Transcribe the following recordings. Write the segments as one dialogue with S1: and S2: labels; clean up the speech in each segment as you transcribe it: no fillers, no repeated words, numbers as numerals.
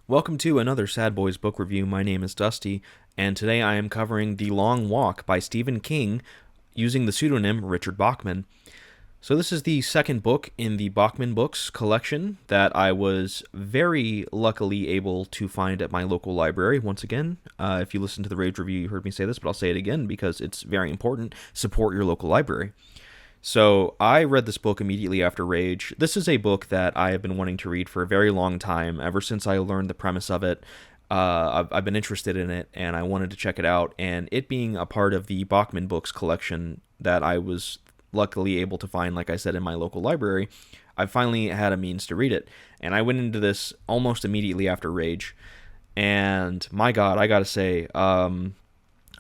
S1: Welcome to another Sad Boys book review. My name is Dusty, and today I am covering The Long Walk by Stephen King using the pseudonym Richard Bachman. So this is the second book in the Bachman Books collection that I was very luckily able to find at my local library. Once again, if you listened to the Rage review, you heard me say this, but I'll say it again because it's very important. Support your local library. So I read this book immediately after Rage. This is a book that I have been wanting to read for a very long time, ever since I learned the premise of it. I've been interested in it, and I wanted to check it out. And it being a part of the Bachman Books collection that I was luckily able to find, like I said, in my local library, I finally had a means to read it. And I went into this almost immediately after Rage. And my God, I gotta say,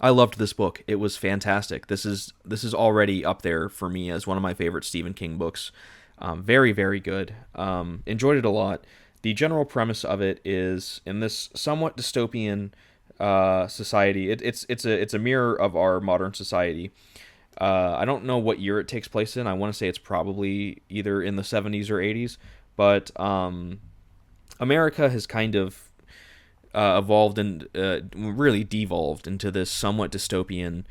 S1: I loved this book. It was fantastic. This is already up there for me as one of my favorite Stephen King books. Very, very good. Enjoyed it a lot. The general premise of it is in this somewhat dystopian society. It's a mirror of our modern society. I don't know what year it takes place in. I want to say it's probably either in the 70s or 80s, but America has kind of evolved and really devolved into this somewhat dystopian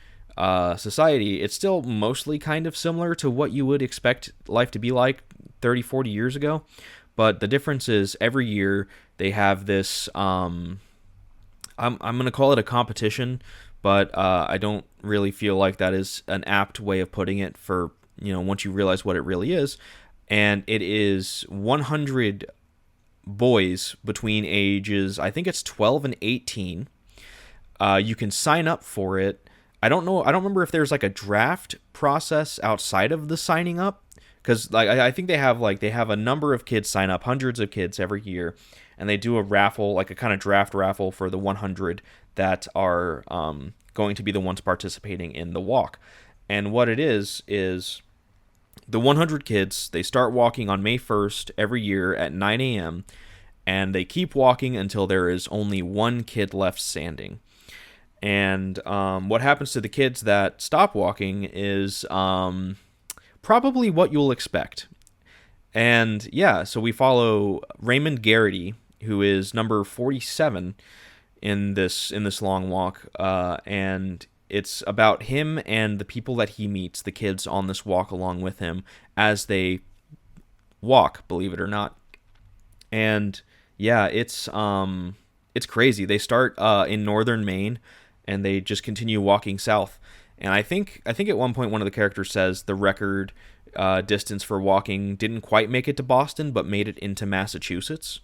S1: society. It's still mostly kind of similar to what you would expect life to be like 30, 40 years ago. But the difference is every year they have this, I'm going to call it a competition, but I don't really feel like that is an apt way of putting it for, once you realize what it really is. And it is 100 boys between ages, I think it's 12 and 18. You can sign up for it. I don't remember if there's like a draft process outside of the signing up, because like I think they have a number of kids sign up, hundreds of kids every year, and they do a raffle, like a kind of draft raffle for the 100 that are going to be the ones participating in the walk. And what it is the 100 kids, they start walking on May 1st every year at 9 a.m., and they keep walking until there is only one kid left standing. And what happens to the kids that stop walking is probably what you'll expect. And yeah, so we follow Raymond Garrity, who is number 47 in this long walk, and it's about him and the people that he meets, the kids on this walk along with him as they walk, believe it or not. And yeah, it's crazy. They start in northern Maine and they just continue walking south. And I think at one point one of the characters says the record distance for walking didn't quite make it to Boston, but made it into Massachusetts.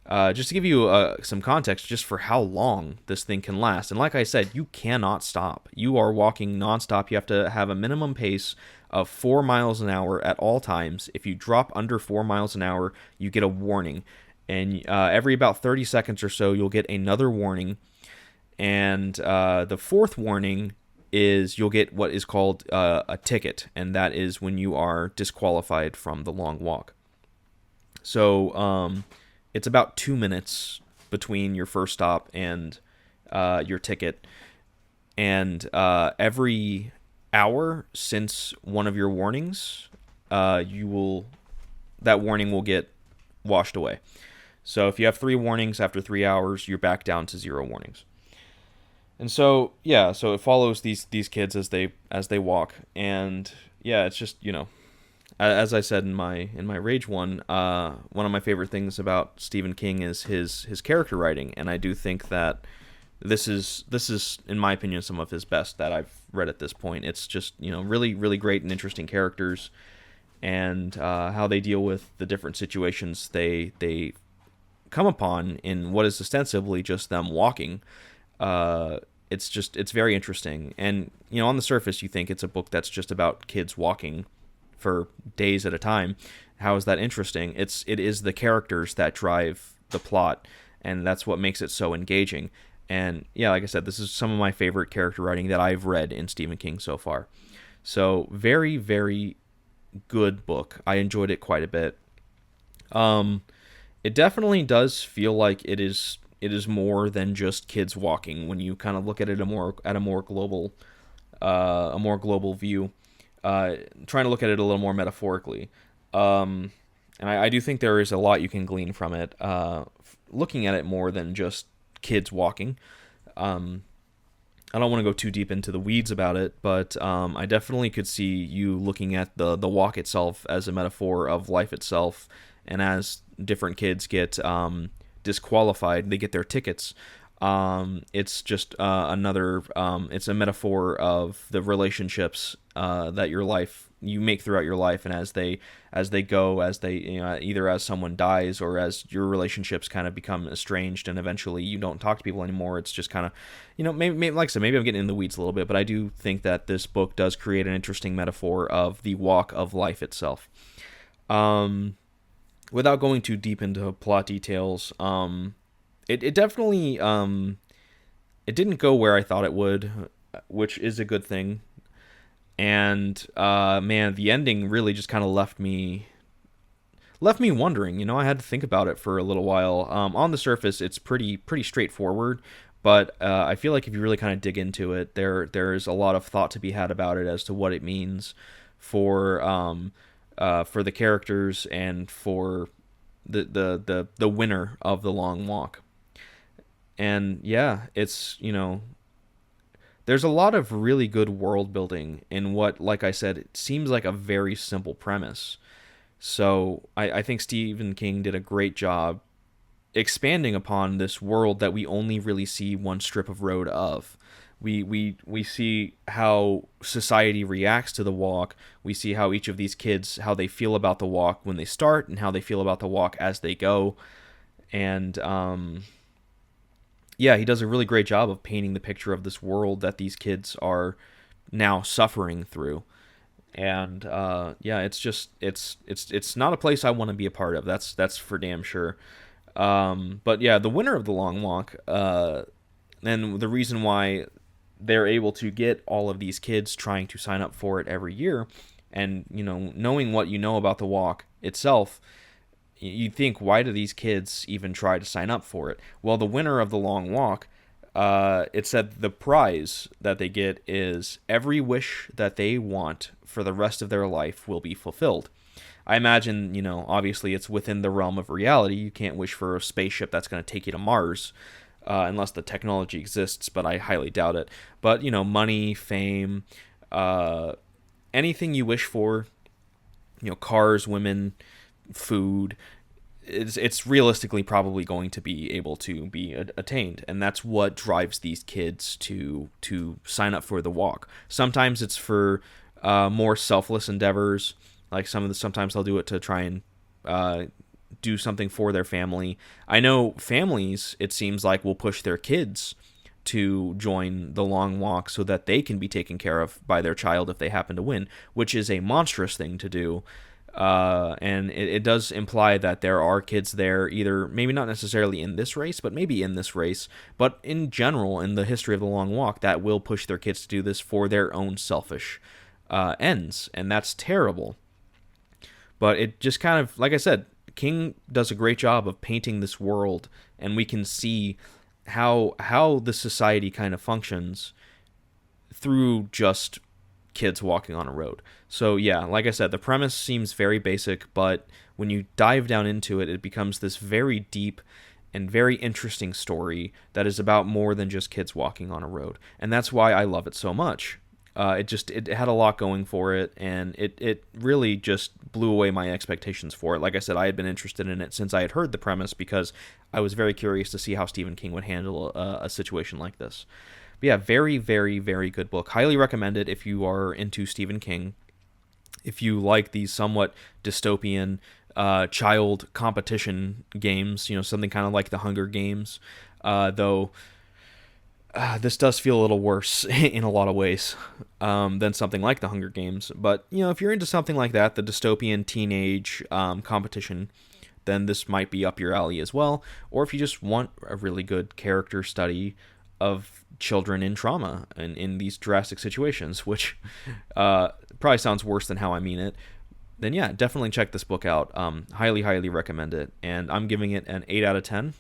S1: Just to give you some context just for how long this thing can last. And like I said, you cannot stop. You are walking nonstop. You have to have a minimum pace of 4 miles an hour at all times. If you drop under 4 miles an hour, you get a warning. And every about 30 seconds or so, you'll get another warning. And the fourth warning is you'll get what is called a ticket. And that is when you are disqualified from the long walk. So it's about 2 minutes between your first stop and your ticket. And every hour since one of your warnings, that warning will get washed away. So if you have 3 warnings after 3 hours, you're back down to 0 warnings. And so yeah, so it follows these kids as they walk, and yeah, it's just as I said in my Rage one of my favorite things about Stephen King is his character writing, and I do think that this is in my opinion some of his best that I've read at this point. It's just really really great and interesting characters, and how they deal with the different situations they come upon in what is ostensibly just them walking. It's very interesting, and on the surface you think it's a book that's just about kids walking for days at a time. How is that interesting? It is the characters that drive the plot, and that's what makes it so engaging. And yeah, like I said, this is some of my favorite character writing that I've read in Stephen King so far. So very, very good book. I enjoyed it quite a bit. It definitely does feel like it is more than just kids walking when you kind of look at it at a more global view. Trying to look at it a little more metaphorically. And I do think there is a lot you can glean from it. looking at it more than just kids walking. Um, I don't want to go too deep into the weeds about it, but I definitely could see you looking at the walk itself as a metaphor of life itself, and as different kids get disqualified, they get their tickets. It's just another. It's a metaphor of the relationships that you make throughout your life, and as they either as someone dies or as your relationships kind of become estranged, and eventually you don't talk to people anymore. It's just kind of, maybe like I said, maybe I'm getting in the weeds a little bit, but I do think that this book does create an interesting metaphor of the walk of life itself. Without going too deep into plot details, it definitely it didn't go where I thought it would, which is a good thing. And man, the ending really just kind of left me wondering. I had to think about it for a little while. On the surface, it's pretty straightforward, but I feel like if you really kind of dig into it, there's a lot of thought to be had about it as to what it means for the characters and for the winner of the long walk. And yeah, it's, there's a lot of really good world building in what, like I said, it seems like a very simple premise. So I think Stephen King did a great job expanding upon this world that we only really see one strip of road of. We see how society reacts to the walk. We see how each of these kids, how they feel about the walk when they start, and how they feel about the walk as they go. And yeah, he does a really great job of painting the picture of this world that these kids are now suffering through. And yeah, it's not a place I want to be a part of. That's for damn sure. But yeah, the winner of the long walk, and the reason why they're able to get all of these kids trying to sign up for it every year, and knowing what you know about the walk itself, you think, why do these kids even try to sign up for it? Well, the winner of the long walk, it said the prize that they get is every wish that they want for the rest of their life will be fulfilled. I imagine, obviously it's within the realm of reality. You can't wish for a spaceship that's going to take you to Mars, unless the technology exists, but I highly doubt it. But, money, fame, anything you wish for, cars, women, food, it's realistically probably going to be able to be attained, and that's what drives these kids to sign up for the walk. Sometimes it's for more selfless endeavors, like sometimes they'll do it to try and do something for their family. I know families, it seems like, will push their kids to join the long walk so that they can be taken care of by their child if they happen to win, which is a monstrous thing to do. And it does imply that there are kids there, either maybe not necessarily in this race, but maybe in this race, but in general, in the history of the long walk, that will push their kids to do this for their own selfish ends, and that's terrible. But it just kind of, like I said, King does a great job of painting this world, and we can see how the society kind of functions through just kids walking on a road. So yeah, like I said, the premise seems very basic, but when you dive down into it, it becomes this very deep and very interesting story that is about more than just kids walking on a road. And that's why I love it so much. It had a lot going for it, and it really just blew away my expectations for it. Like I said, I had been interested in it since I had heard the premise, because I was very curious to see how Stephen King would handle a situation like this. But yeah, very, very, very good book. Highly recommend it if you are into Stephen King. If you like these somewhat dystopian child competition games, something kind of like the Hunger Games, though this does feel a little worse in a lot of ways than something like the Hunger Games. But, if you're into something like that, the dystopian teenage competition, then this might be up your alley as well. Or if you just want a really good character study of children in trauma and in these drastic situations, which probably sounds worse than how I mean it, then yeah, definitely check this book out. Highly, highly recommend it. And I'm giving it an 8 out of 10.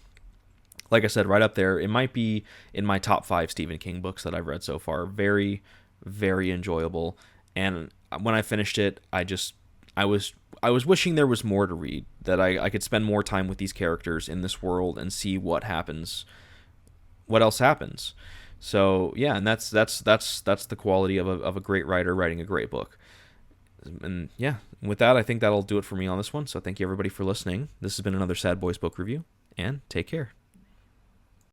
S1: Like I said, right up there. It might be in my top 5 Stephen King books that I've read so far. Very, very enjoyable. And when I finished it, I was wishing there was more to read, that I could spend more time with these characters in this world and see what happens, what else happens. So yeah, and that's the quality of a great writer writing a great book. And yeah, with that, I think that'll do it for me on this one. So thank you everybody for listening. This has been another Sad Boys Book Review, and take care.